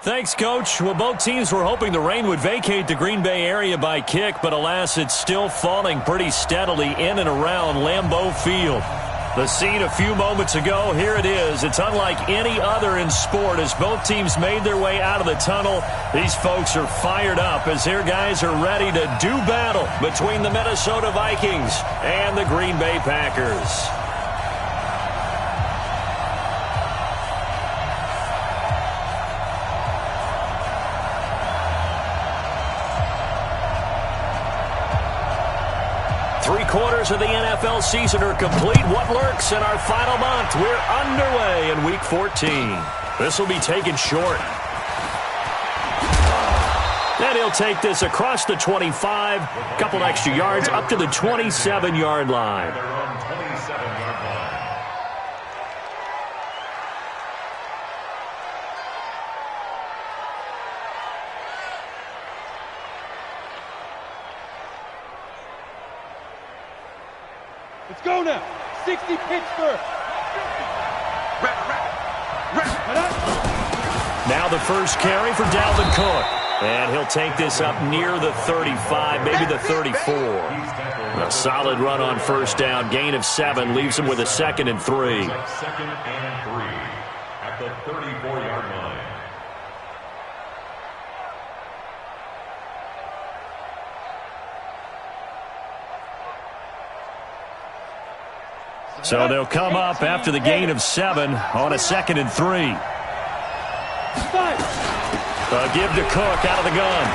Thanks, Coach. Well, both teams were hoping the rain would vacate the Green Bay area by kick, but alas, it's still falling pretty steadily in and around Lambeau Field. The scene a few moments ago, here it is. It's unlike any other in sport as both teams made their way out of the tunnel. These folks are fired up as their guys are ready to do battle between the Minnesota Vikings and the Green Bay Packers. Three-quarters of the NFL season are complete. What lurks in our final month? We're underway in Week 14. This will be taken short. And he'll take this across the 25, couple extra yards, up to the 27-yard line. Let's go now. 60 Pittsburgh. Now the first carry for Dalvin Cook. And he'll take this up near the 35, maybe the 34. A solid run on first down. Gain of 7 leaves him with a 2nd and 3. 2nd and 3 at the 34-yard line. So they'll come up after the gain of 7 on a 2nd and 3. A give to Cook out of the gun.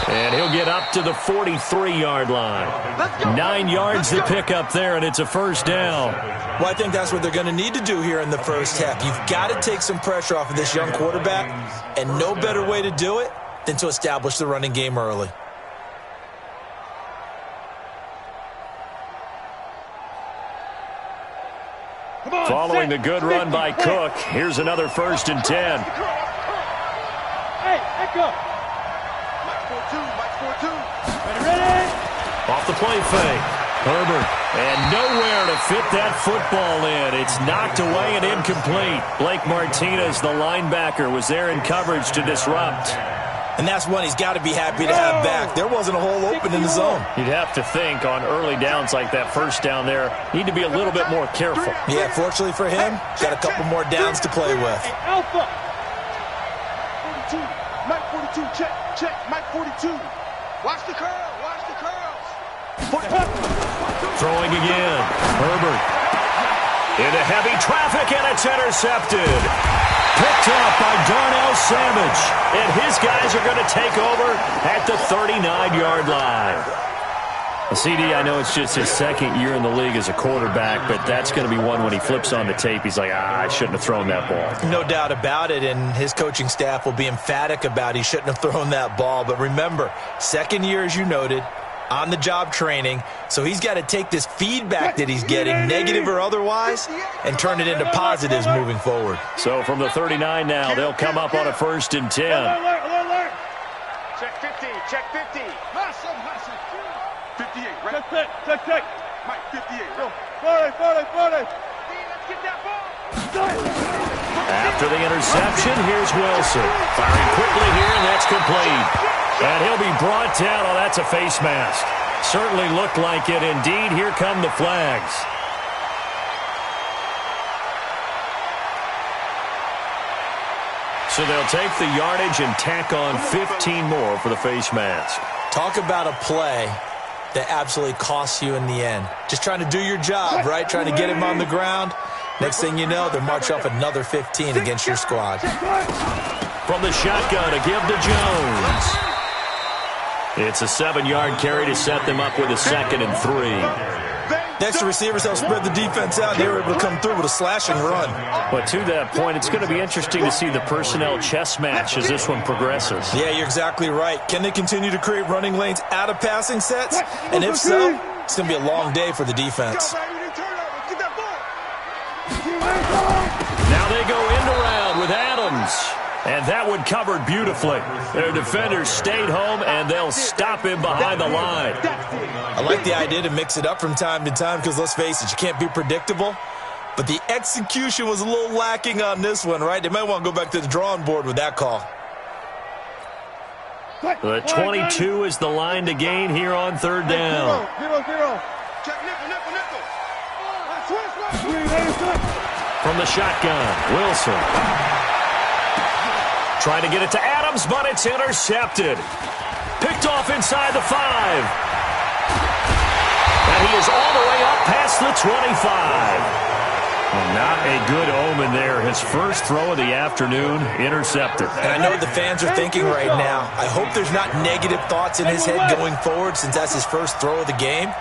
And he'll get up to the 43-yard line. 9 yards to pick up there, and it's a first down. Well, I think that's what they're going to need to do here in the first half. You've got to take some pressure off of this young quarterback, and no better way to do it than to establish the running game early. Following the good run by Cook, here's another 1st and 10. Hey, echo. Mike 4-2, Mike 4-2. Ready? Off the play fake. Herbert. And nowhere to fit that football in. It's knocked away and incomplete. Blake Martinez, the linebacker, was there in coverage to disrupt. And that's one he's got to be happy to have back. There wasn't a hole open in the zone. You'd have to think on early downs like that first down there, need to be a little bit more careful. Yeah, fortunately for him, got a couple more downs to play with. Alpha. 42. Mike 42. Check. Mike 42. Watch the curl. Watch the curls. Throwing again. Herbert. Into heavy traffic, and it's intercepted. Picked up by Darnell Savage. And his guys are going to take over at the 39-yard line. CD, I know it's just his 2nd year in the league as a quarterback, but that's going to be one when he flips on the tape. He's like, I shouldn't have thrown that ball. No doubt about it, and his coaching staff will be emphatic about he shouldn't have thrown that ball. But remember, 2nd year, as you noted, on-the-job training, so he's got to take this feedback that he's getting, negative or otherwise, and turn it into positives moving forward. So from the 39 now, they'll come up on a 1st and 10. Alert. Check 50. Check 50. 58, right? Check. Mike, 58. 40. Let's get that ball. After the interception, here's Wilson. Firing quickly here, and that's complete. And he'll be brought down. Oh, that's a face mask. Certainly looked like it. Indeed, here come the flags. So they'll take the yardage and tack on 15 more for the face mask. Talk about a play that absolutely costs you in the end. Just trying to do your job, right? Trying to get him on the ground. Next thing you know, they'll march off another 15 against your squad. From the shotgun, a give to Jones. It's a 7-yard carry to set them up with a 2nd and 3. Next, the receivers help spread the defense out, and they were able to come through with a slashing run. But to that point, it's going to be interesting to see the personnel chess match as this one progresses. Yeah, you're exactly right. Can they continue to create running lanes out of passing sets? And if so, it's going to be a long day for the defense. Now they go end around with Adams. And that one covered beautifully. Their defenders stayed home, and they'll stop him behind the line. I like the idea to mix it up from time to time because, let's face it, you can't be predictable. but the execution was a little lacking on this one, right? They might want to go back to the drawing board with that call. The 22 is the line to gain here on third down. Check nickel. From the shotgun, Wilson. Trying to get it to Adams, but it's intercepted. Picked off inside the 5. And he is all the way up past the 25. Well, not a good omen there. His first throw of the afternoon, intercepted. And I know what the fans are thinking right now. I hope there's not negative thoughts in his head going forward since that's his first throw of the game.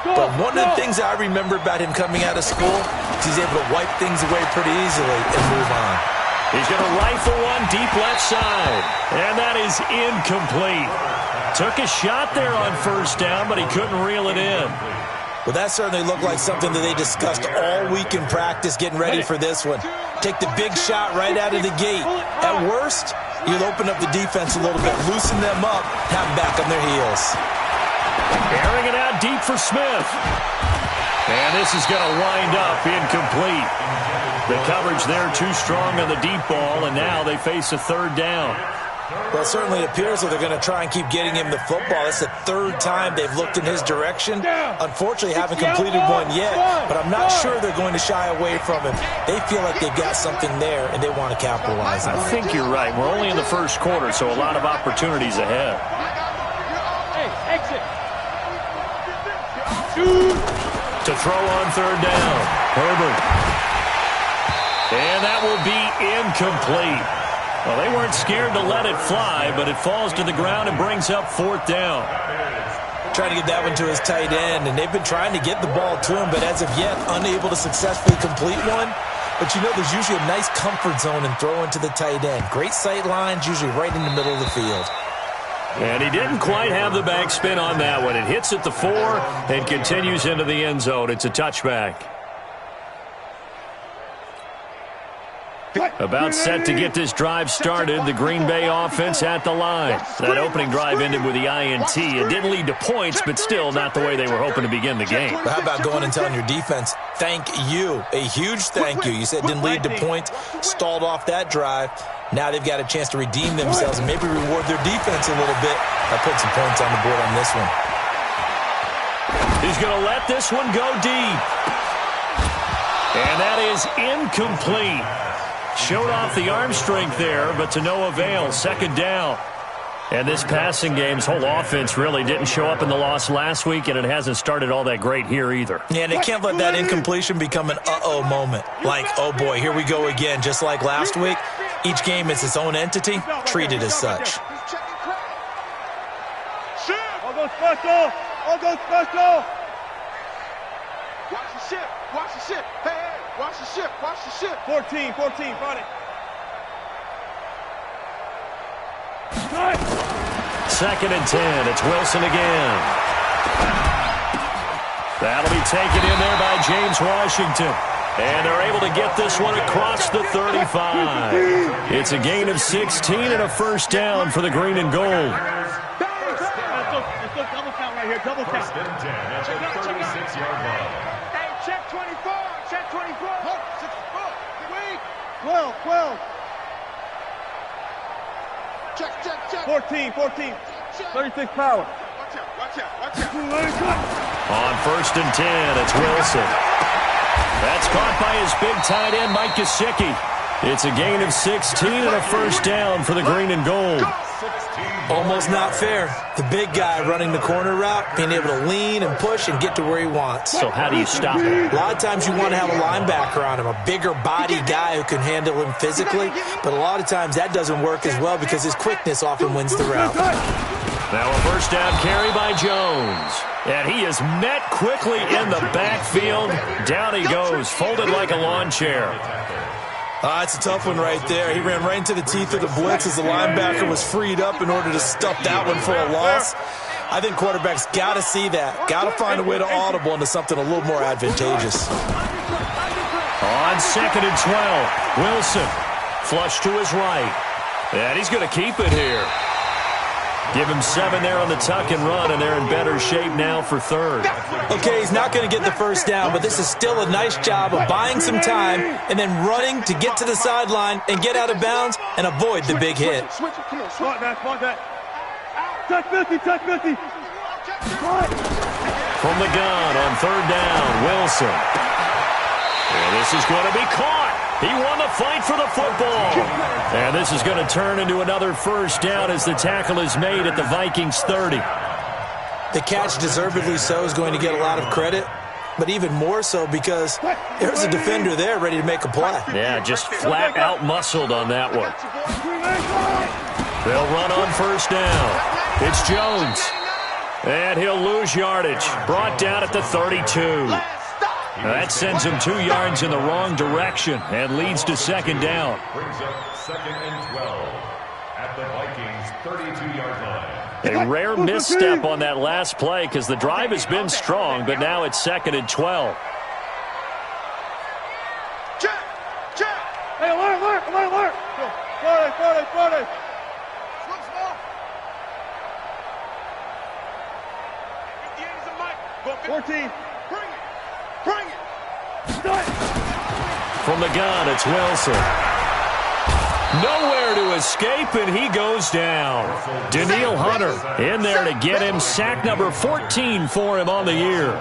But one of the things I remember about him coming out of school is he's able to wipe things away pretty easily and move on. He's going to rifle one deep left side. And that is incomplete. Took a shot there on first down, but he couldn't reel it in. Well, that certainly looked like something that they discussed all week in practice getting ready for this one. Take the big shot right out of the gate. At worst, you'll open up the defense a little bit, loosen them up, have them back on their heels. Airing it out deep for Smith. And this is going to wind up incomplete. The coverage there too strong on the deep ball, and now they face a third down. Well, it certainly appears that they're going to try and keep getting him the football. It's the third time they've looked in his direction. Unfortunately, haven't completed one yet, but I'm not sure they're going to shy away from him. They feel like they've got something there, and they want to capitalize on it. I think you're right. We're only in the first quarter, so a lot of opportunities ahead. Hey, exit. To throw on third down, Herbert. And that will be incomplete. Well, they weren't scared to let it fly, but it falls to the ground and brings up fourth down. Trying to get that one to his tight end, and they've been trying to get the ball to him, but as of yet, unable to successfully complete one. But you know, there's usually a nice comfort zone in throwing to the tight end. Great sight lines, usually right in the middle of the field. And he didn't quite have the backspin on that one. It hits at the 4 and continues into the end zone. It's a touchback. About set to get this drive started, the Green Bay offense at the line. That opening drive ended with the INT. It didn't lead to points, but still not the way they were hoping to begin the game. But how about going and telling your defense, thank you, a huge thank you. You said it didn't lead to points, stalled off that drive. Now they've got a chance to redeem themselves and maybe reward their defense a little bit by putting some points on the board on this one. He's going to let this one go deep. And that is incomplete. Showed off the arm strength there, but to no avail. Second down. And this passing game's whole offense really didn't show up in the loss last week, and it hasn't started all that great here either. Yeah, they can't let that incompletion become an uh-oh moment. Like, oh boy, here we go again. Just like last week, each game is its own entity, treated as such. All go special! All go special! Watch the ship! Watch the ship! Hey! Watch the ship, watch the ship. 14, find it. Second and 10, it's Wilson again. That'll be taken in there by James Washington. And they're able to get this one across the 35. It's a gain of 16 and a first down for the green and gold. Let's go double count right here, double count. First and 10 at the 36-yard line. Hey, check 24. Check 24. 12. Check. 14. 36 power. Watch out. On first and 10, it's Wilson. That's caught by his big tight end, Mike Gesicki. It's a gain of 16 and a first down for the green and gold. Almost not fair. The big guy running the corner route, being able to lean and push and get to where he wants. So how do you stop it? A lot of times you want to have a linebacker on him, a bigger body guy who can handle him physically, but a lot of times that doesn't work as well because his quickness often wins the route. Now a first down carry by Jones. And he is met quickly in the backfield. Down he goes, folded like a lawn chair. It's a tough one right there. He ran right into the teeth of the blitz as the linebacker was freed up in order to stuff that one for a loss. I think quarterbacks got to see that. Got to find a way to audible into something a little more advantageous. On second and 12, Wilson. Flush to his right. And he's going to keep it here. Give him 7 there on the tuck and run, and they're in better shape now for third. Okay, he's not going to get the first down, but this is still a nice job of buying some time and then running to get to the sideline and get out of bounds and avoid the big hit. Smart that. Touch 50, touch 50. From the gun on third down, Wilson. And this is going to be caught. He won the fight for the football. And this is going to turn into another first down as the tackle is made at the Vikings 30. The catch, deservedly so, is going to get a lot of credit, but even more so because there's a defender there ready to make a play. Yeah, just flat out muscled on that one. They'll run on first down. It's Jones. And he'll lose yardage. Brought down at the 32. That sends him 2 yards in the wrong direction and leads to second down. Brings up 2nd and 12 at the Vikings 32-yard line. A rare misstep on that last play because the drive has been strong, but now it's 2nd and 12. Check. Hey, alert. Friday. Switch ball. 58 is a mic. 14. Bring it. From the gun, it's Wilson. Nowhere to escape, and he goes down. Daniil Hunter in there to get him. Sack number 14 for him on the year.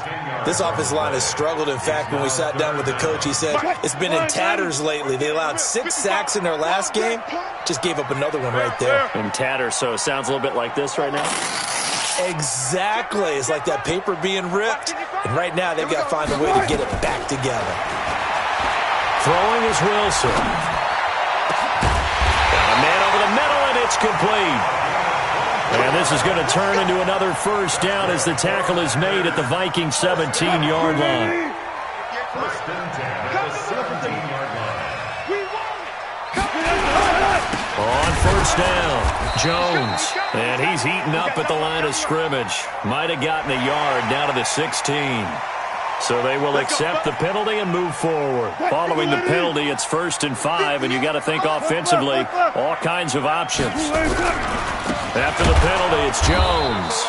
This offensive line has struggled. In fact, when we sat down with the coach, he said it's been in tatters lately. They allowed 6 sacks in their last game. Just gave up another one right there. In tatters, so it sounds a little bit like this right now. Exactly. It's like that paper being ripped. And right now, they've got to find a way to get it back together. Throwing is Wilson. Got a man over the middle, and it's complete. And this is going to turn into another first down as the tackle is made at the Vikings 17-yard line. First and 10 at the 17-yard line. On first down, Jones. And he's eaten up at the line of scrimmage. Might have gotten a yard down to the 16. So they will accept the penalty and move forward. Following the penalty, it's 1st and 5, and you got to think offensively, all kinds of options. After the penalty, it's Jones.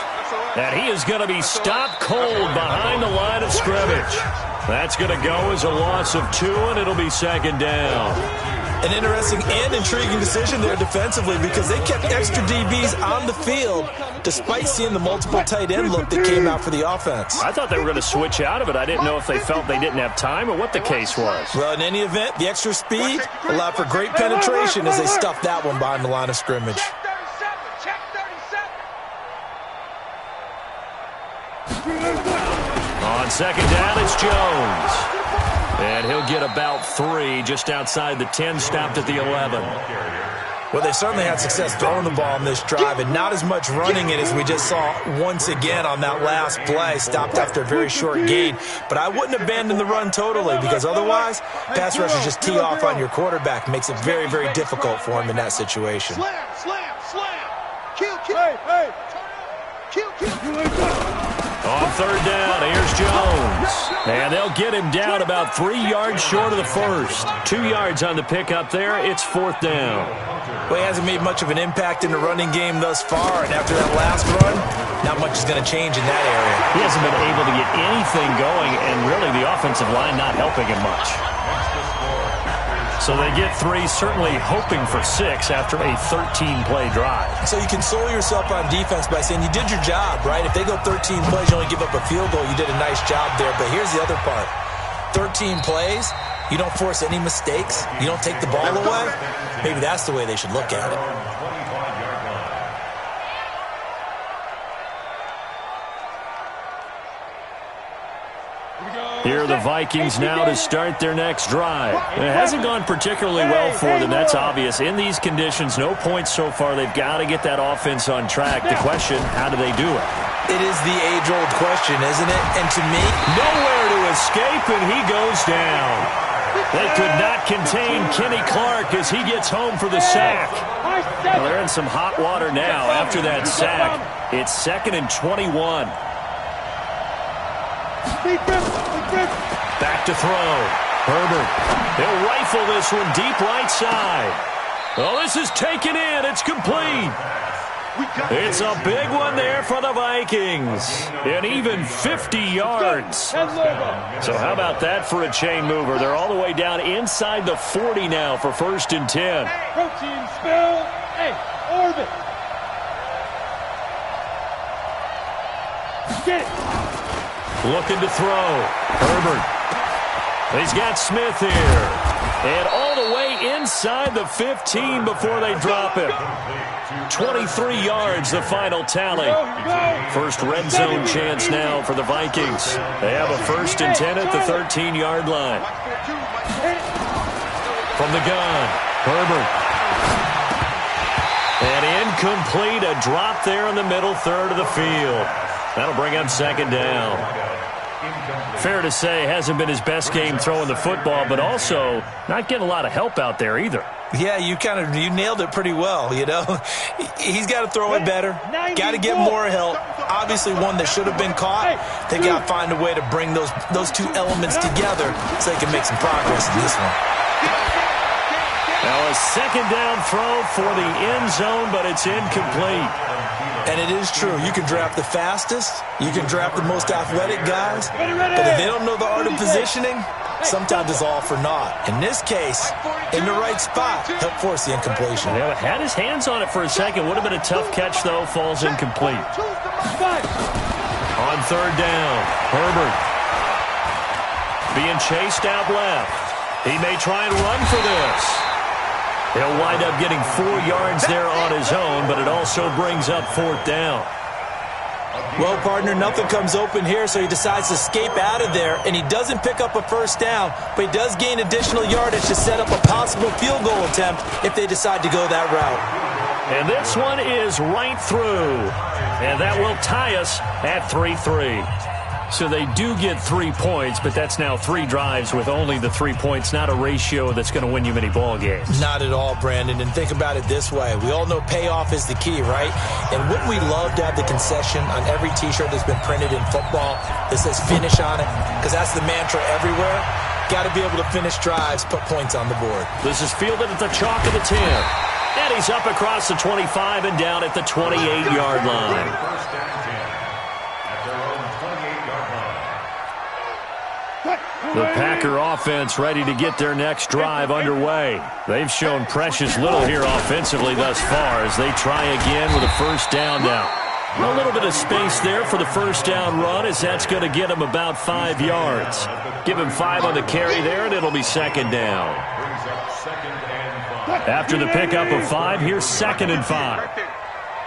And he is going to be stopped cold behind the line of scrimmage. That's going to go as a loss of 2, and it'll be 2nd down. An interesting and intriguing decision there defensively because they kept extra DBs on the field despite seeing the multiple tight end look that came out for the offense. I thought they were going to switch out of it. I didn't know if they felt they didn't have time or what the case was. Well, in any event, the extra speed allowed for great penetration as they stuffed that one behind the line of scrimmage. On 2nd down, it's Jones. And he'll get about 3 just outside the 10, stopped at the 11. Well, they certainly had success throwing the ball on this drive and not as much running it as we just saw once again on that last play. Stopped after a very short gain. But I wouldn't abandon the run totally because otherwise, pass rushers just tee off on your quarterback. Makes it very, very difficult for him in that situation. Slam. Kill. Hey. On 3rd down, here's Jones. And they'll get him down about 3 yards short of the first. 2 yards on the pickup there. It's 4th down. Well, he hasn't made much of an impact in the running game thus far, and after that last run, not much is going to change in that area. He hasn't been able to get anything going, and really the offensive line not helping him much. So they get 3, certainly hoping for 6 after a 13-play drive. So you console yourself on defense by saying you did your job, right? If they go 13 plays, you only give up a field goal, you did a nice job there. But here's the other part. 13 plays, you don't force any mistakes, you don't take the ball away. Maybe that's the way they should look at it. Here are the Vikings now to start their next drive. It hasn't gone particularly well for them, that's obvious. In these conditions, no points so far. They've got to get that offense on track. The question, how do they do it? It is the age-old question, isn't it? And to me, nowhere to escape, and he goes down. They could not contain Kenny Clark as he gets home for the sack. Well, they're in some hot water now after that sack. It's 2nd and 21. Back to throw. Herbert. They'll rifle this one deep right side. Oh, this is taken in. It's complete. It's a big one there for the Vikings. And even 50 yards. So how about that for a chain mover? They're all the way down inside the 40 now for 1st and 10. Protein spill. Hey, orbit. Get it. Looking to throw. Herbert. He's got Smith here. And all the way inside the 15 before they drop him. 23 yards, the final tally. First red zone chance now for the Vikings. They have a 1st and 10 at the 13-yard line. From the gun, Herbert. And incomplete, a drop there in the middle third of the field. That'll bring up 2nd down. Fair to say, hasn't been his best game throwing the football, but also not getting a lot of help out there either. Yeah, you nailed it pretty well, you know. He's got to throw it better. Got to get more help. Obviously one that should have been caught. They got to find a way to bring those two elements together so they can make some progress in this one. Now a 2nd down throw for the end zone, but it's incomplete. And it is true. You can draft the fastest. You can draft the most athletic guys. But if they don't know the art of positioning, sometimes it's all for naught. In this case, in the right spot, helped force the incompletion. Yeah, had his hands on it for a second. Would have been a tough catch, though. Falls incomplete. On 3rd down, Herbert. Being chased out left. He may try and run for this. He'll wind up getting 4 yards there on his own, but it also brings up 4th down. Well, partner, nothing comes open here, so he decides to escape out of there, and he doesn't pick up a 1st down, but he does gain additional yardage to set up a possible field goal attempt if they decide to go that route. And this one is right through, and that will tie us at 3-3. So they do get 3 points, but that's now 3 drives with only the 3 points, not a ratio that's going to win you many ball games. Not at all, Brandon, and think about it this way. We all know payoff is the key, right? And wouldn't we love to have the concession on every T-shirt that's been printed in football that says finish on it? Because that's the mantra everywhere. Got to be able to finish drives, put points on the board. This is fielded at the chalk of the 10. And he's up across the 25 and down at the 28-yard line. The Packer offense ready to get their next drive underway. They've shown precious little here offensively thus far as they try again with a 1st down now. A little bit of space there for the 1st down run as that's going to get him about 5 yards. Give him 5 on the carry there and it'll be 2nd down. After the pickup of 5, here's 2nd and 5.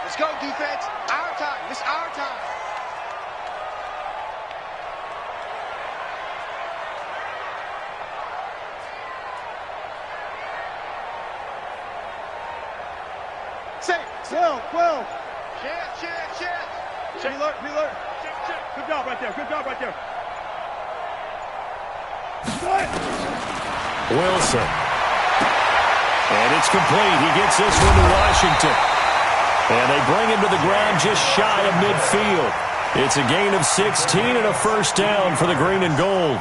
Let's go, defense. Our time. It's our time. Say, 12. Chance. Be alert. Good job right there. Wilson. And it's complete. He gets this one to Washington. And they bring him to the ground just shy of midfield. It's a gain of 16 and a 1st down for the green and gold.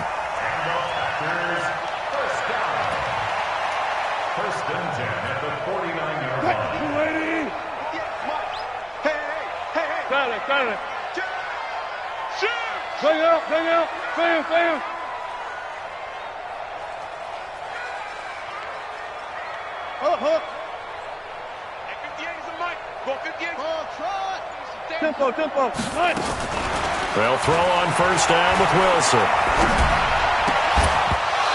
Got it. Bring out. Bam. Hook. 58 is a mic. Go 58. Tempo. Nice. They'll throw on 1st down with Wilson.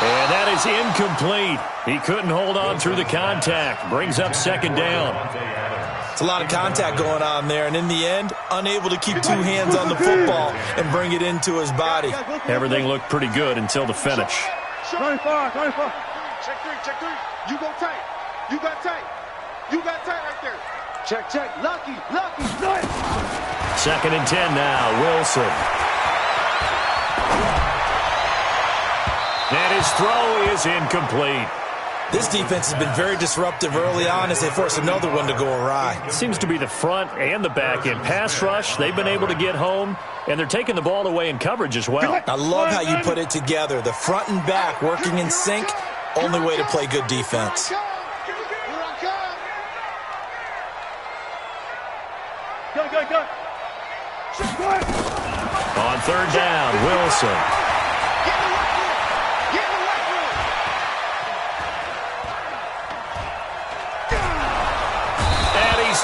And that is incomplete. He couldn't hold on through the contact. Brings up 2nd down. It's a lot of contact going on there, and in the end, unable to keep 2 hands on the football and bring it into his body. Everything looked pretty good until the finish. 24. Check 3. You go tight. You got tight right there. Check. Lucky. Nice. 2nd and 10 now. Wilson. And his throw is incomplete. This defense has been very disruptive early on as they force another one to go awry. It seems to be the front and the back end. Pass rush, they've been able to get home, and they're taking the ball away in coverage as well. I love how you put it together. The front and back working in sync, only way to play good defense. On third down, Wilson.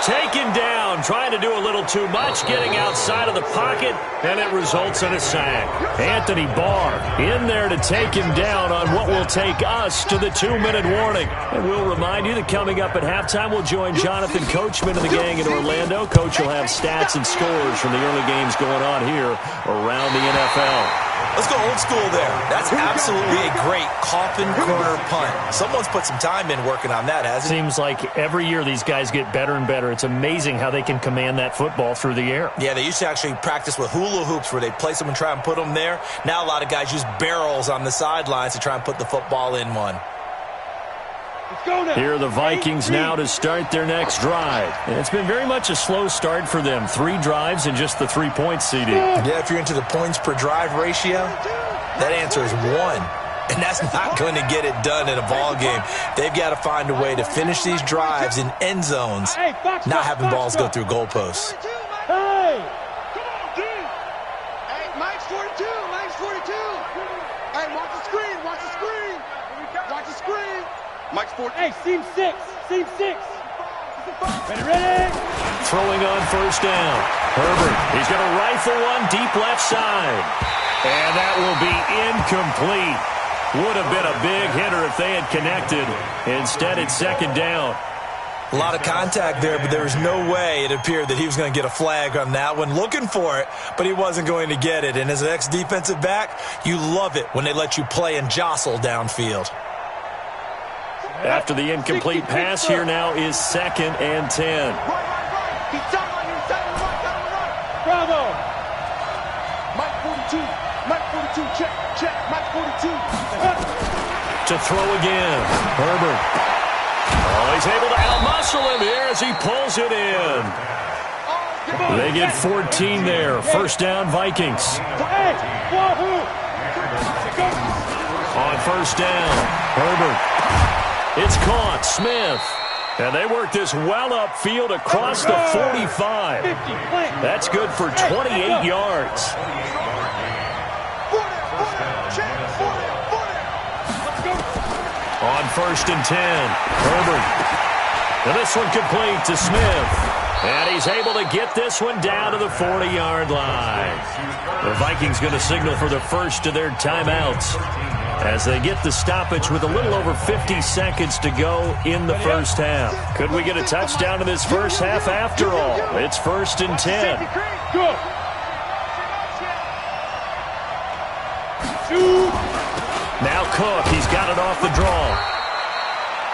Taken down, trying to do a little too much, getting outside of the pocket, and it results in a sack. Anthony Barr in there to take him down on what will take us to the 2-minute warning. And we'll remind you that coming up at halftime, we'll join Jonathan Coachman and the gang in Orlando. Coach will have stats and scores from the early games going on here around the NFL. Let's go old school there. That's absolutely a great coffin corner punt. Someone's put some time in working on that, hasn't it? Seems like every year these guys get better and better. It's amazing how they can command that football through the air. Yeah, they used to actually practice with hula hoops where they place them and try and put them there. Now a lot of guys use barrels on the sidelines to try and put the football in one. Here are the Vikings now to start their next drive. And it's been very much a slow start for them. 3 drives and just the 3-point CD. Yeah, if you're into the points per drive ratio, that answer is 1. And that's not going to get it done in a ball game. They've got to find a way to finish these drives in end zones, not having balls go through goalposts. Hey! Mike's 42! Mike's 42! Hey, watch the screen! Watch the screen! Watch the screen! Mike's 40. Hey, seam 6. Seam 6. Ready? Throwing on first down. Herbert, he's going to rifle one deep left side. And that will be incomplete. Would have been a big hitter if they had connected. Instead, it's second down. A lot of contact there, but there was no way it appeared that he was going to get a flag on that one. Looking for it, but he wasn't going to get it. And as an ex-defensive back, you love it when they let you play and jostle downfield. After the incomplete pass, here now is 2nd and 10. Bravo! Mike 42. Mike 42. Check. Check. Mike 42. To throw again. Herbert. Oh, he's able to outmuscle him here as he pulls it in. They get 14 there. First down, Vikings. On first down, Herbert. It's caught. Smith. And they work this well upfield across the 45. That's good for 28 yards. On first and 10, Herbert. And this one complete to Smith. And he's able to get this one down to the 40-yard line. The Vikings going to signal for the first of their timeouts as they get the stoppage with a little over 50 seconds to go in the first half. Could we get a touchdown in this first half after all? It's 1st and 10. Now Cook, he's got it off the draw.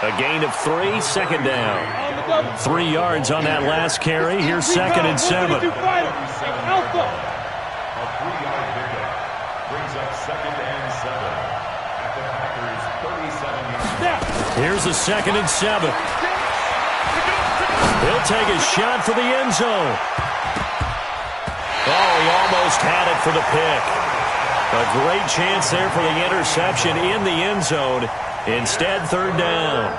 A gain of 3, second down. 3 yards on that last carry. Here's 2nd and 7. A 3-yard pickup brings up 2nd and 7. Here's a 2nd and 7. He'll take a shot for the end zone. Oh, he almost had it for the pick. A great chance there for the interception in the end zone. Instead, 3rd down.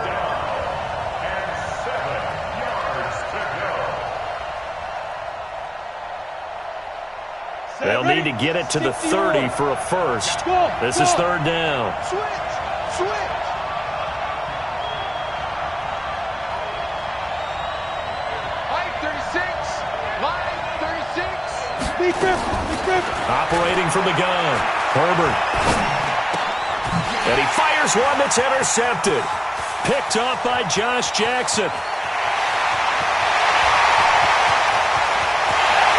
And 7 yards to go. They'll need to get it to the 30 for a first. This is 3rd down. Switch. Operating from the gun, Herbert. And he fires one that's intercepted. Picked off by Josh Jackson.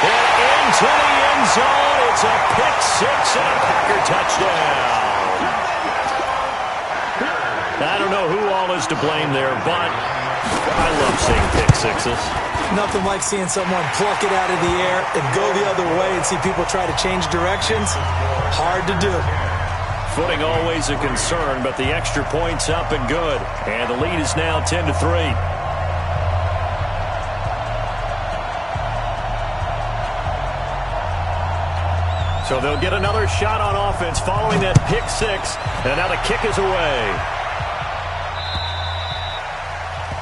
And into the end zone. It's a pick 6 and a Packer touchdown. I don't know who all is to blame there, but I love seeing pick 6s. Nothing like seeing someone pluck it out of the air and go the other way and see people try to change directions. Hard to do. Footing always a concern, but the extra point's up and good. And the lead is now 10-3. So they'll get another shot on offense following that pick 6. And now the kick is away.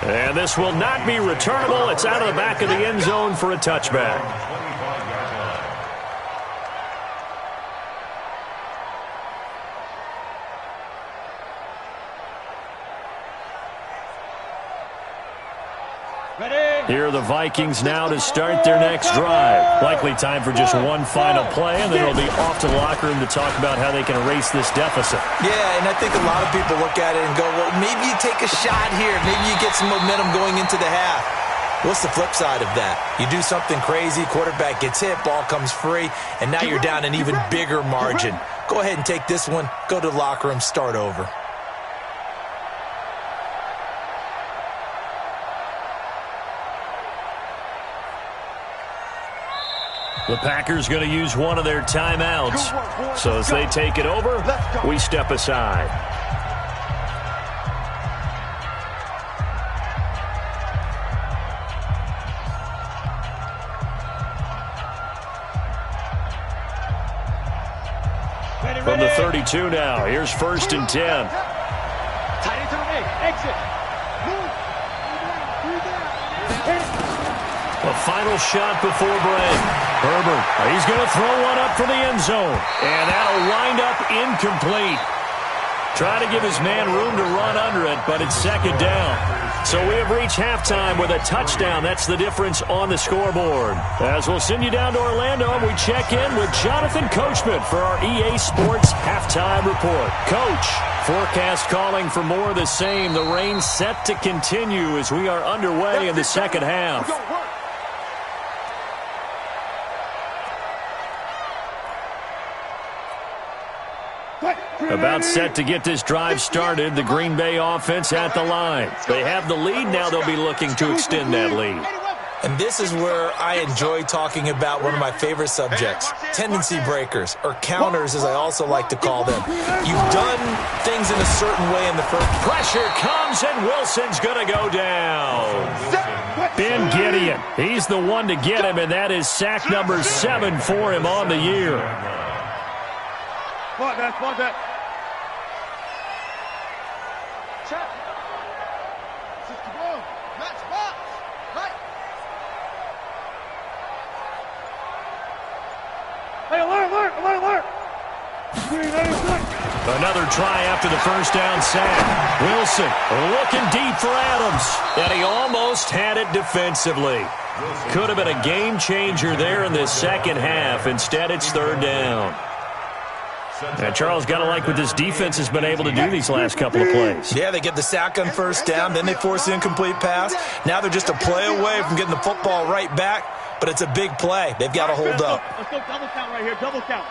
And this will not be returnable. It's out of the back of the end zone for a touchback. Here are the Vikings now to start their next drive. Likely time for just one final play, and then it'll be off to the locker room to talk about how they can erase this deficit. Yeah, and I think a lot of people look at it and go, well, maybe you take a shot here. Maybe you get some momentum going into the half. What's the flip side of that? You do something crazy, quarterback gets hit, ball comes free, and now you're down an even bigger margin. Go ahead and take this one, go to the locker room, start over. The Packers going to use one of their timeouts. So as they take it over, we step aside. From the 32 now, here's 1st and 10. Tight into the leg. Exit. A final shot before break. Herbert, he's going to throw one up for the end zone. And that'll wind up incomplete. Trying to give his man room to run under it, but it's 2nd down. So we have reached halftime with a touchdown. That's the difference on the scoreboard. As we'll send you down to Orlando, we check in with Jonathan Coachman for our EA Sports Halftime Report. Coach, forecast calling for more of the same. The rain set to continue as we are underway in the second half. About set to get this drive started. The Green Bay offense at the line. They have the lead. Now they'll be looking to extend that lead. And this is where I enjoy talking about one of my favorite subjects, tendency breakers, or counters as I also like to call them. You've done things in a certain way in the first. Pressure comes and Wilson's going to go down. Ben Gideon, he's the one to get him, and that is sack number 7 for him on the year. Spot that. Check. Match box. Right. Hey, alert. Another try after the first down sack. Wilson looking deep for Adams, and he almost had it defensively. Could have been a game changer there in the second half. Instead, it's 3rd down. Now, Charles, got to like what this defense has been able to do these last couple of plays. Yeah, they get the sack on 1st down, then they force the incomplete pass. Now they're just a play away from getting the football right back, but it's a big play. They've got to hold up. Let's go double count right here, double count.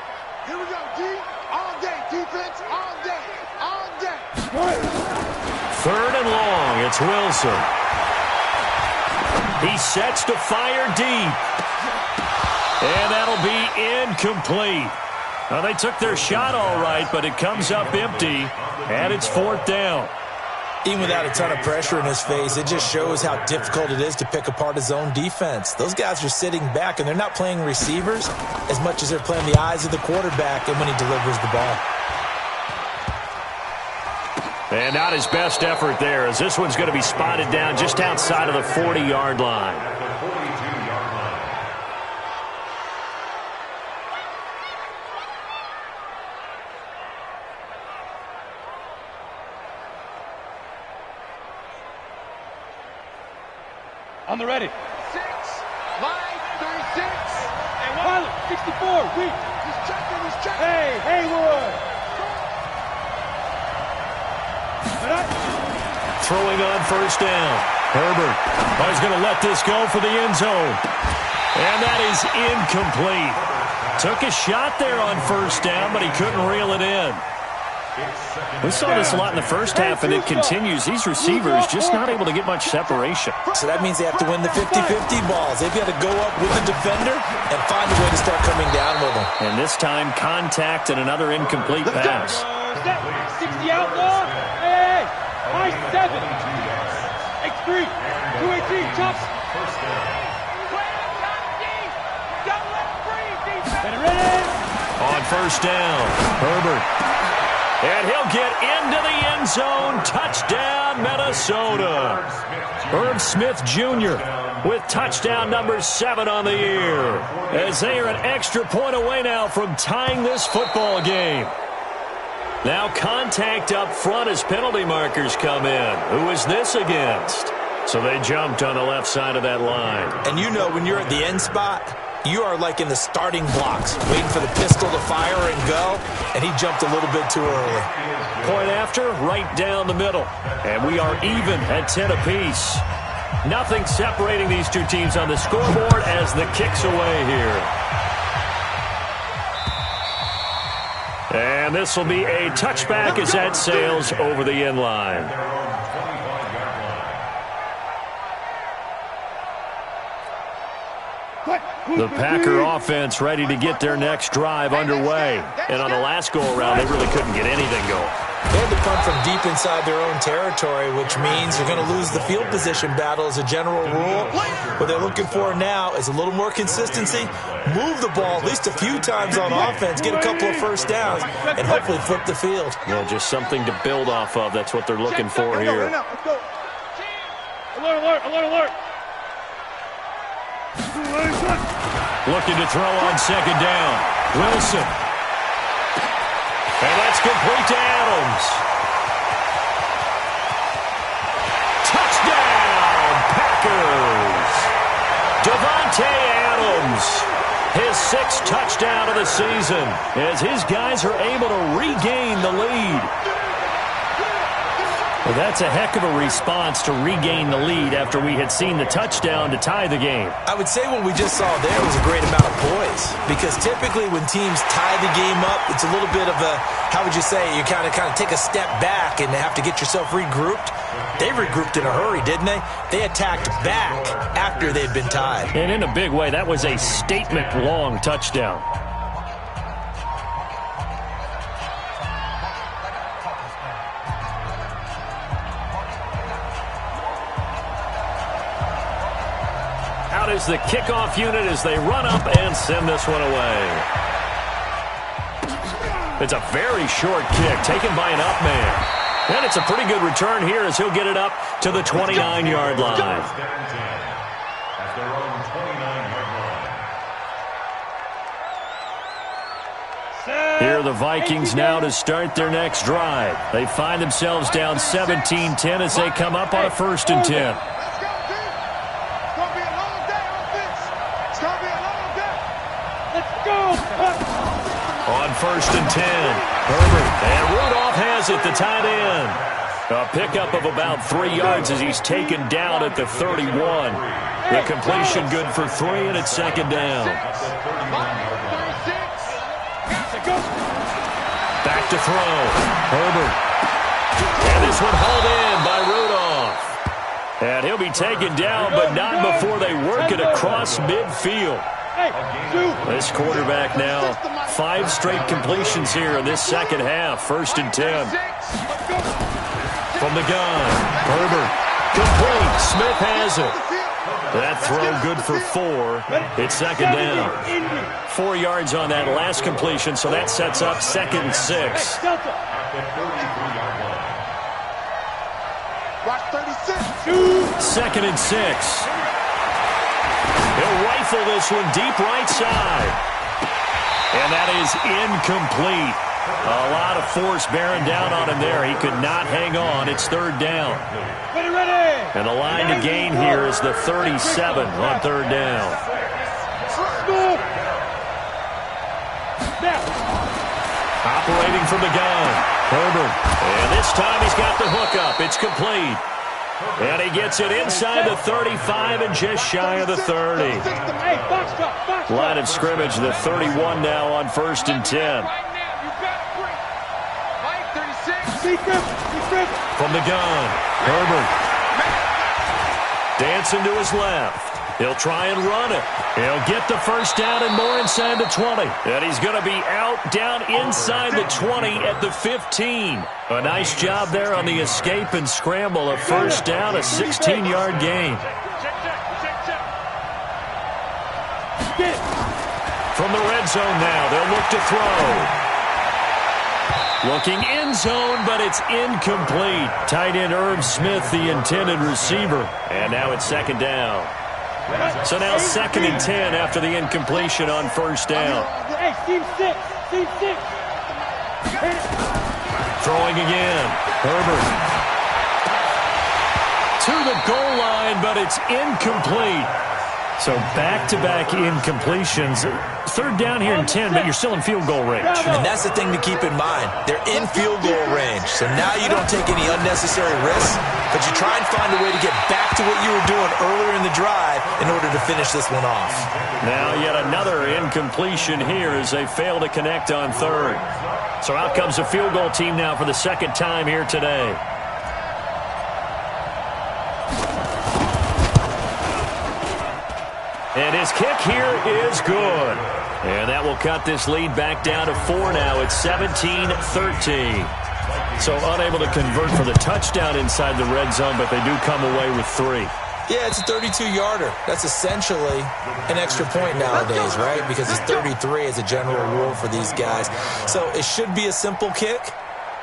Here we go, D. All day, defense, all day. 3rd and long, it's Wilson. He sets to fire deep. And that'll be incomplete. Well, they took their shot all right, but it comes up empty, and it's 4th down. Even without a ton of pressure in his face, it just shows how difficult it is to pick apart his own defense. Those guys are sitting back, and they're not playing receivers as much as they're playing the eyes of the quarterback and when he delivers the ball. And not his best effort there, as this one's going to be spotted down just outside of the 40-yard line. On the ready. 6, line 36. And Pilot, 64, weak. He's checking. Hey, Haywood. Throwing on 1st down. Herbert is going to let this go for the end zone. And that is incomplete. Took a shot there on 1st down, but he couldn't reel it in. We saw this a lot in the first half, and it continues. These receivers just not able to get much separation. So that means they have to win the 50-50 balls. They've got to go up with the defender and find a way to start coming down with them. And this time, contact and another incomplete pass. 60 out, long. Hey, high 7. X3, 218, chops. On 1st down, Herbert. And he'll get into the end zone. Touchdown, Minnesota. Herb Smith Jr. with touchdown number 7 on the year. As they are an extra point away now from tying this football game. Now contact up front as penalty markers come in. Who is this against? So they jumped on the left side of that line. And you know when you're at the end spot, you are like in the starting blocks, waiting for the pistol to fire and go, and he jumped a little bit too early. Point after, right down the middle. And we are even at 10 apiece. Nothing separating these two teams on the scoreboard as the kick's away here. And this will be a touchback as that sails over the end line. The Packer offense ready to get their next drive underway. And on the last go-around, they really couldn't get anything going. They had to punt from deep inside their own territory, which means you're going to lose the field position battle as a general rule. What they're looking for now is a little more consistency, move the ball at least a few times on offense, get a couple of first downs, and hopefully flip the field. Yeah, just something to build off of. That's what they're looking for here. Let's go. Alert, alert, alert, alert. Looking to throw on second down. Wilson. And that's complete to Adams. Touchdown, Packers. Devontae Adams. His 6th touchdown of the season as his guys are able to regain the lead. Well, that's a heck of a response to regain the lead after we had seen the touchdown to tie the game. I would say what we just saw there was a great amount of poise, because typically when teams tie the game up, it's a little bit of a, how would you say, you kind of take a step back and have to get yourself regrouped. They regrouped in a hurry, didn't they? They attacked back after they'd been tied. And in a big way, that was a statement-long touchdown. Out is the kickoff unit as they run up and send this one away. It's a very short kick taken by an up man. And it's a pretty good return here as he'll get it up to the 29-yard line. At their own 29-yard line. Here are the Vikings now to start their next drive. They find themselves down 17-10 as they come up on a 1st and 10. On 1st and 10, Herbert, and Rudolph has it, the tight end. A pickup of about 3 yards as he's taken down at the 31. The completion good for 3, and it's 2nd down. Back to throw, Herbert. And this one hauled in by Rudolph. And he'll be taken down, but not before they work it across midfield. This quarterback now, 5 straight completions here in this second half. 1st and 10. From the gun, Herbert, complete. Smith has it. That throw good for 4. It's 2nd down. 4 yards on that last completion, so that sets up 2nd and 6. Second and 6. He'll rifle this one deep right side. And that is incomplete. A lot of force bearing down on him there. He could not hang on. It's 3rd down. And the line to gain here is the 37 on 3rd down. Operating from the gun, Herbert. And this time he's got the hook up. It's complete. And he gets it inside the 35 and just shy of the 30. Line of scrimmage, the 31 now on 1st and 10. From the gun, Herbert. Dancing to his left. He'll try and run it. He'll get the 1st down and more inside the 20. And he's going to be out down inside the 20 at the 15. A nice job there on the escape and scramble. A 1st down, a 16-yard gain. From the red zone now, they'll look to throw. Looking end zone, but it's incomplete. Tight end Irv Smith, the intended receiver. And now it's 2nd down. So now 2nd and 10 after the incompletion on 1st down. Throwing again. Herbert. to the goal line, but it's incomplete. So back-to-back incompletions. Third down here in 10, but you're still in field goal range. And that's the thing to keep in mind. They're in field goal range. So now you don't take any unnecessary risks, but you try and find a way to get back to what you were doing earlier in the drive in order to finish this one off. Now yet another incompletion here as they fail to connect on third. So out comes the field goal team now for the second time here today. And his kick here is good. And that will cut this lead back down to 4 now. It's 17-13. So unable to convert for the touchdown inside the red zone, but they do come away with 3. Yeah, it's a 32-yarder. That's essentially an extra point nowadays, right? Because it's 33 as a general rule for these guys. So it should be a simple kick.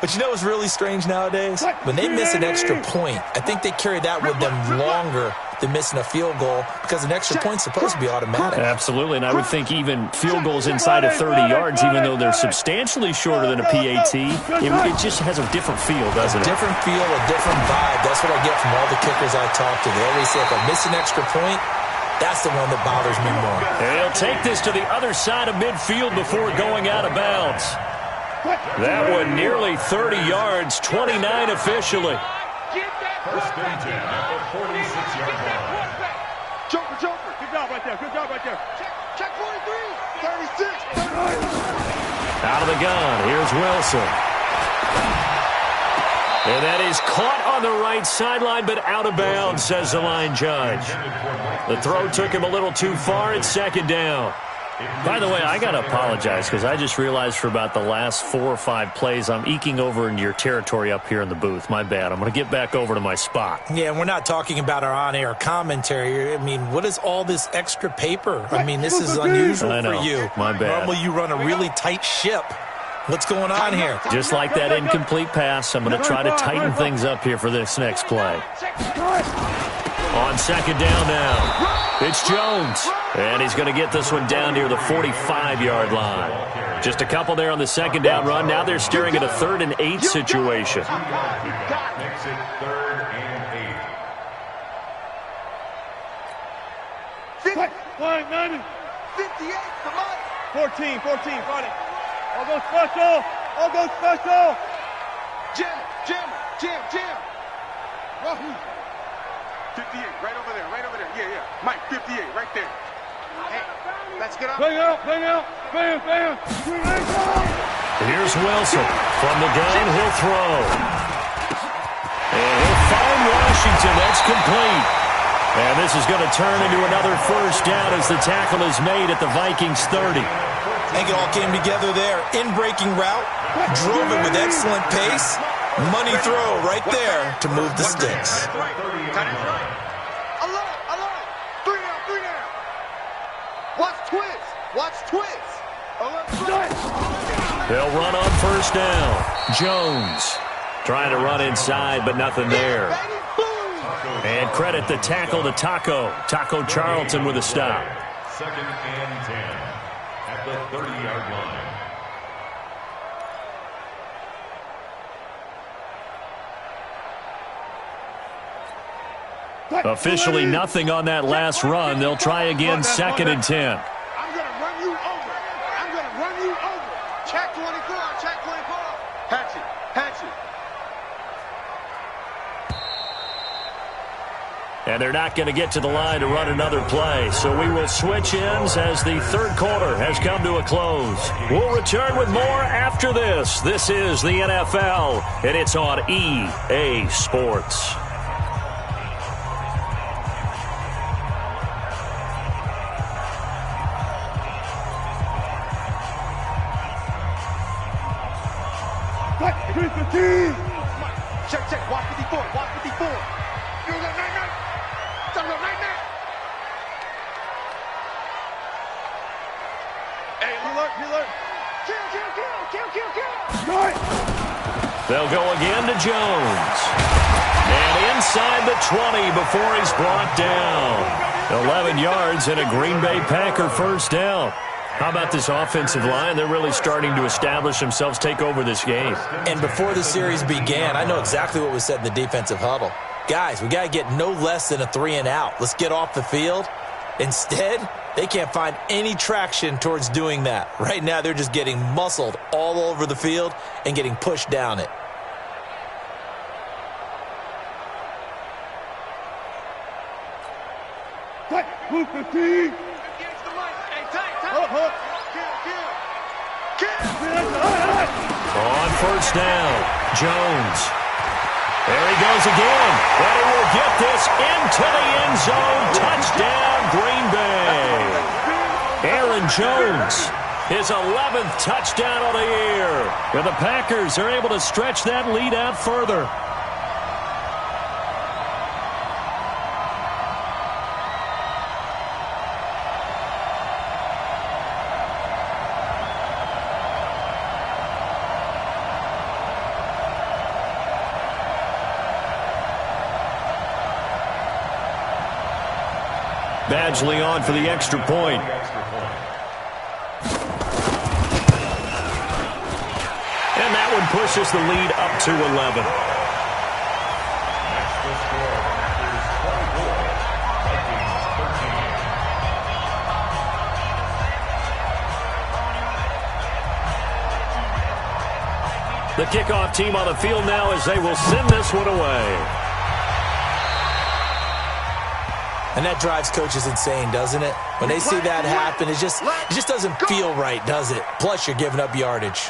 But you know what's really strange nowadays? When they miss an extra point, I think they carry that with them longer than missing a field goal because an extra point's supposed to be automatic. Absolutely, and I would think even field goals inside of 30 yards, even though they're substantially shorter than a PAT, it just has a different feel, doesn't it? A different feel, a different vibe. That's what I get from all the kickers I talk to. They always say if I miss an extra point, that's the one that bothers me more. And he'll take this to the other side of midfield before going out of bounds. That one nearly 30 yards, 29 officially. First and 10 at the 46-yard line. Joker, Joker. Good job right there. Good job right there. Check 43. 36. Out of the gun. Here's Wilson. And that is caught on the right sideline, but out of bounds, says the line judge. The throw took him a little too far. It's second down. By the way, I got to apologize because I just realized for about the last 4 or 5 plays, I'm eking over into your territory up here in the booth. My bad. I'm going to get back over to my spot. Yeah, we're not talking about our on-air commentary. I mean, what is all this extra paper? I mean, this is unusual for you. My bad. Normally you run a really tight ship. What's going on here? Just like that incomplete pass, I'm going to try to tighten things up here for this next play. On second down now. It's Jones. And he's going to get this one down near the 45-yard line. Just a couple there on the second down run. Now they're staring at a 3rd and 8 situation. Makes it 3rd and 8. 58, come on. 14, fight it. I'll go special. I'll go special. Jim. Wahoo. 58, right over there. Yeah. Mike, 58, right there. Hey, let's get up. Bang out. Bam. Here's Wilson. From the gun, he'll throw. And he'll find Washington. That's complete. And this is going to turn into another first down as the tackle is made at the Vikings 30. I think it all came together there. In-breaking route. Drove it with excellent pace. Money throw right there to move the sticks. Watch twist. They'll run on first down. Jones trying to run inside, but nothing there. And credit the tackle to Taco Charlton with a stop. 2nd and 10 at the 30-yard line. Officially nothing on that last run. They'll try again, 2nd and 10. I'm going to run you over. Check 24. Hatch it. And they're not going to get to the line to run another play. So we will switch ends as the third quarter has come to a close. We'll return with more after this. This is the NFL, and it's on EA Sports. Check. Watch 54. You're the night. Hey, alert. Kill. They'll go again to Jones. And inside the 20 before he's brought down. 11 yards and a Green Bay Packer first down. How about this offensive line? They're really starting to establish themselves, take over this game. And before the series began, I know exactly what was said in the defensive huddle. guys, we got to get no less than a 3-and-out. Let's get off the field. Instead, they can't find any traction towards doing that. Right now, they're just getting muscled all over the field and getting pushed down it. Move 15. On first down, Jones. There he goes again. And he will get this into the end zone. Touchdown, Green Bay. Aaron Jones, his 11th touchdown of the year. And the Packers are able to stretch that lead out further. Badgley on for the extra point. And that one pushes the lead up to 11. The kickoff team on the field now as they will send this one away. And that drives coaches insane, doesn't it? When they see that happen, it just doesn't feel right, does it? Plus, you're giving up yardage.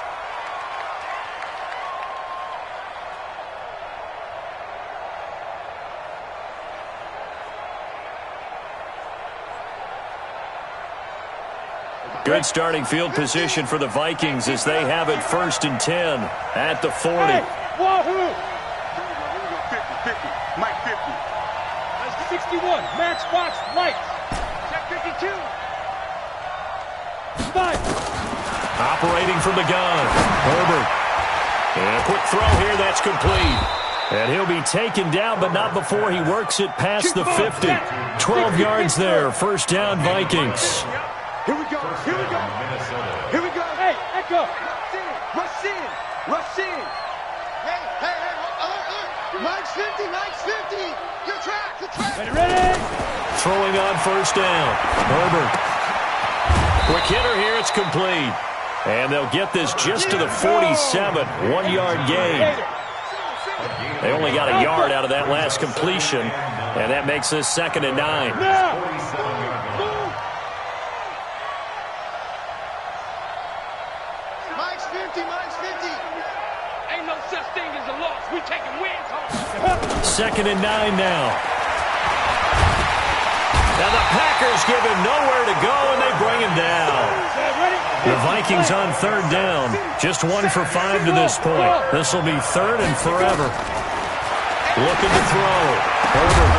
Good starting field position for the Vikings as they have it 1st and 10 at the 40. Hey, Wahoo! 50, Mike 50. 61, Matchbox Lights. Check 52. 5. Operating from the gun, Herbert. And a quick throw here, that's complete. And he'll be taken down, but not before he works it past the 50. 12 yards there, 1st down Vikings. Here we go, here we go. Here we go. Hey, Echo. Rush in, rush in. Hey, alert. Mike's 50, Mike's 50. Your track, your track. Ready. Throwing on 1st down, Herbert. Quick hitter here, it's complete. And they'll get this just to the 47, 1-yard gain. They only got a yard out of that last completion, and that makes this 2nd and 9. Mike's 50. Ain't no such thing as a loss. We taking wins home. 2nd and 9 now. Now the Packers give him nowhere to go, and they bring him down. The Vikings on 3rd down. Just 1 for 5 to this point. This will be 3rd and forever. Looking to throw. Herbert.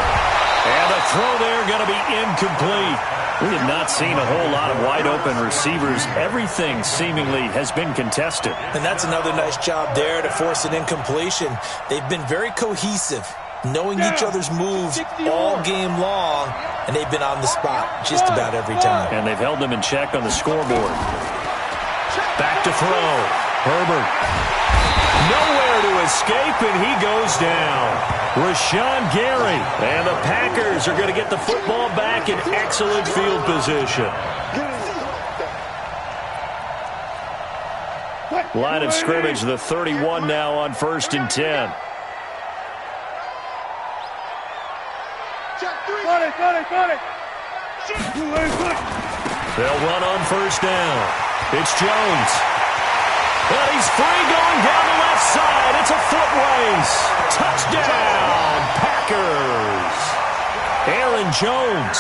And the throw there going to be incomplete. We have not seen a whole lot of wide-open receivers. Everything seemingly has been contested. And that's another nice job there to force an incompletion. They've been very cohesive, knowing each other's moves all game long, and they've been on the spot just about every time. And they've held them in check on the scoreboard. Back to throw. Herbert. Nowhere to escape, and he goes down. Rashawn Gary. And the Packers are going to get the football back in excellent field position. Line of scrimmage, the 31 now on 1st and 10. Got it. They'll run on 1st down. It's Jones. Well, he's free going down the left side. It's a foot race. Touchdown, Packers. Aaron Jones,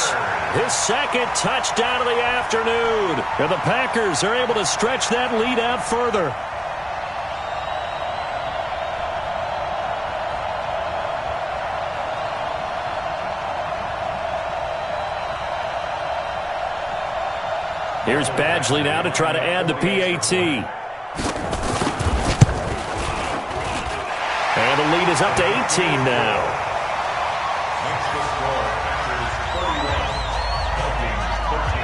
his 2nd touchdown of the afternoon. And the Packers are able to stretch that lead out further. Here's Badgley now to try to add the PAT. And the lead is up to 18 now. Makes the score Packers 31, Vikings 13.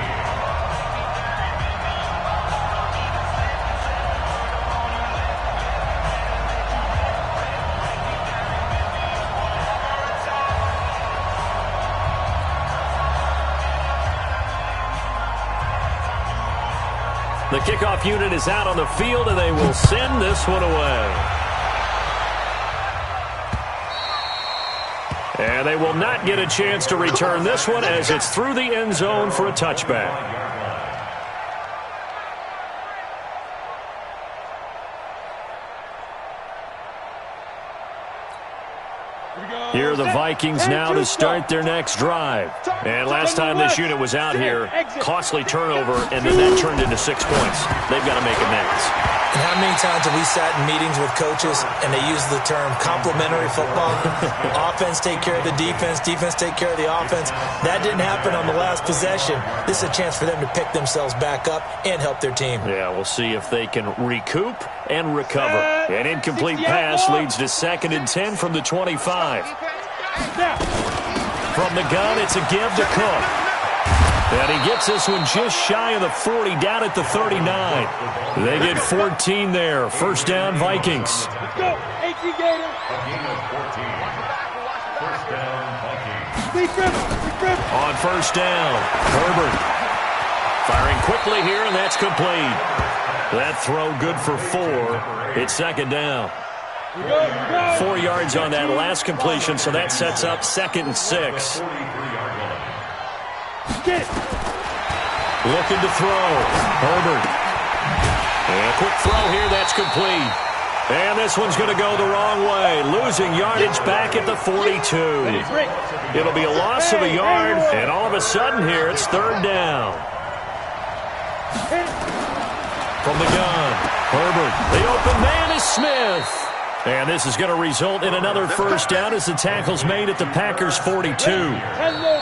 The kickoff unit is out on the field, and they will send this one away. And they will not get a chance to return this one as it's through the end zone for a touchback. Here are the Vikings now to start their next drive. And last time this unit was out here, costly turnover, and then that turned into 6 points. They've got to make amends. And how many times have we sat in meetings with coaches and they use the term complementary football? Offense take care of the defense, defense take care of the offense. That didn't happen on the last possession. This is a chance for them to pick themselves back up and help their team. Yeah, we'll see if they can recoup and recover. An incomplete pass leads to 2nd and 10 from the 25. From the gun, it's a give to Cook. And he gets this one just shy of the 40, down at the 39. They get 14 there. First down, Vikings. Let's go. 18 Gator. A gain of 14. First down, Vikings. On first down, Herbert. Firing quickly here, and that's complete. That throw good for 4. It's 2nd down. 4 yards on that last completion, so that sets up 2nd and 6. Looking to throw. Herbert. And a quick throw here, that's complete. And this one's going to go the wrong way. Losing yardage back at the 42. It'll be a loss of a yard, and all of a sudden here, it's 3rd down. From the gun, Herbert. The open man is Smith. And this is going to result in another first down as the tackle's made at the Packers' 42.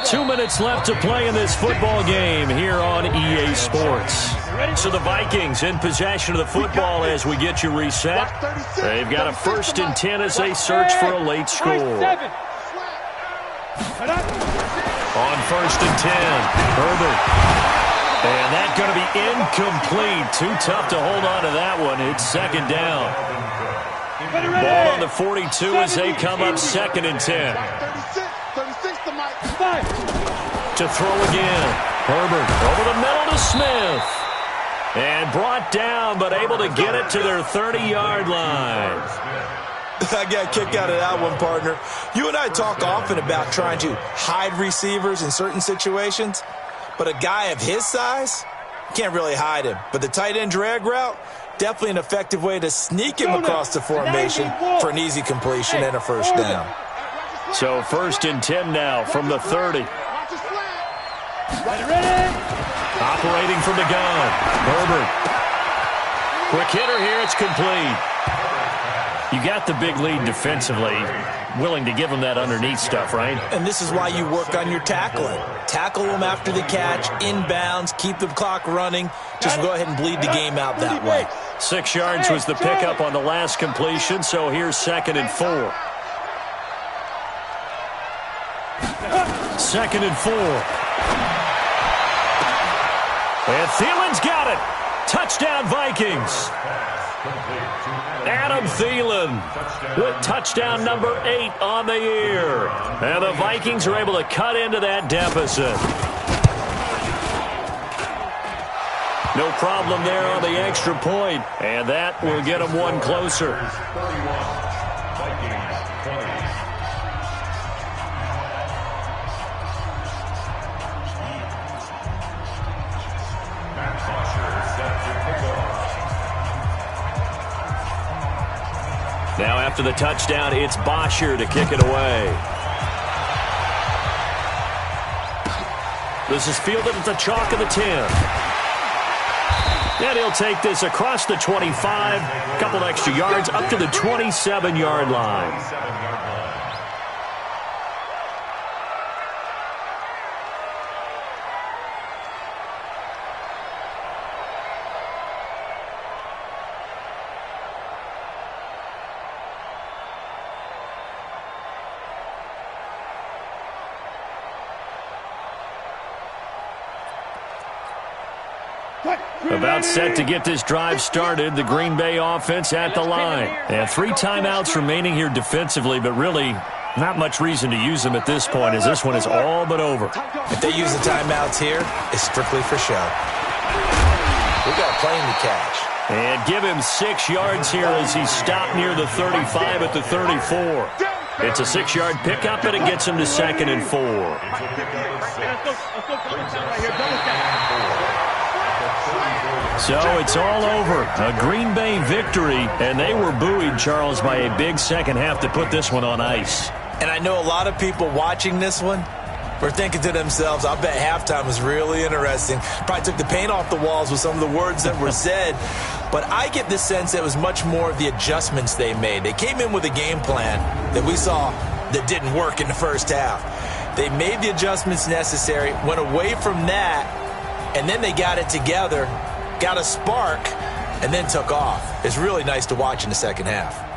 2 minutes left to play in this football game here on EA Sports. So the Vikings in possession of the football as we get you reset. They've got a 1st and 10 as they search for a late score. On 1st and 10, Herbert. And that's going to be incomplete. Too tough to hold on to that one. It's 2nd down. Ball on the 42 as they come up 2nd and 10. 36 to Mike. To throw again. Herbert over the middle to Smith. And brought down, but able to get it to their 30-yard line. I got a kick out of that one, partner. You and I talk often about trying to hide receivers in certain situations, but a guy of his size, can't really hide him. But the tight end drag route, definitely an effective way to sneak him across the formation for an easy completion and a first down. So 1st and 10 now from the 30. Operating from the gun, Herbert. Quick hitter here, it's complete. You got the big lead defensively, willing to give them that underneath stuff, right? And this is why you work on your tackling. Tackle them after the catch, inbounds, keep the clock running. Just go ahead and bleed the game out that way. 6 yards was the pickup on the last completion, so here's 2nd and 4. 2nd and 4. And Thielen's got it. Touchdown, Vikings. Adam Thielen with touchdown number 8 on the year. And the Vikings are able to cut into that deficit. No problem there on the extra point, and that will get them one closer. Now after the touchdown, it's Bosher to kick it away. This is fielded at the chalk of the 10. And he'll take this across the 25, a couple extra yards up to the 27-yard line. About set to get this drive started, the Green Bay offense at the line. And 3 timeouts remaining here defensively, but really not much reason to use them at this point as this one is all but over. If they use the timeouts here, it's strictly for show. We got playing the catch. And give him 6 yards here as he's stopped near the 35 at the 34. It's a 6-yard pickup, and it gets him to 2nd and 4. So it's all over. A Green Bay victory, and they were buoyed, Charles, by a big second half to put this one on ice. And I know a lot of people watching this one were thinking to themselves, I bet halftime was really interesting. Probably took the paint off the walls with some of the words that were said. But I get the sense that it was much more of the adjustments they made. They came in with a game plan that we saw that didn't work in the first half. They made the adjustments necessary, went away from that, and then they got it together, got a spark, and then took off. It's really nice to watch in the second half.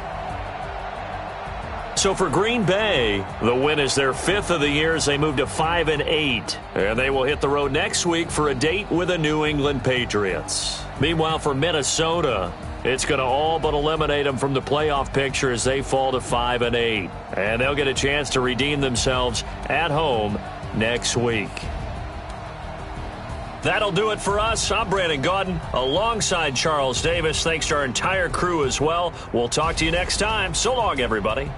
So for Green Bay, the win is their 5th of the year as they move to 5-8. And they will hit the road next week for a date with the New England Patriots. Meanwhile, for Minnesota, it's going to all but eliminate them from the playoff picture as they fall to 5-8. And they'll get a chance to redeem themselves at home next week. That'll do it for us. I'm Brandon Gaudin alongside Charles Davis. Thanks to our entire crew as well. We'll talk to you next time. So long, everybody.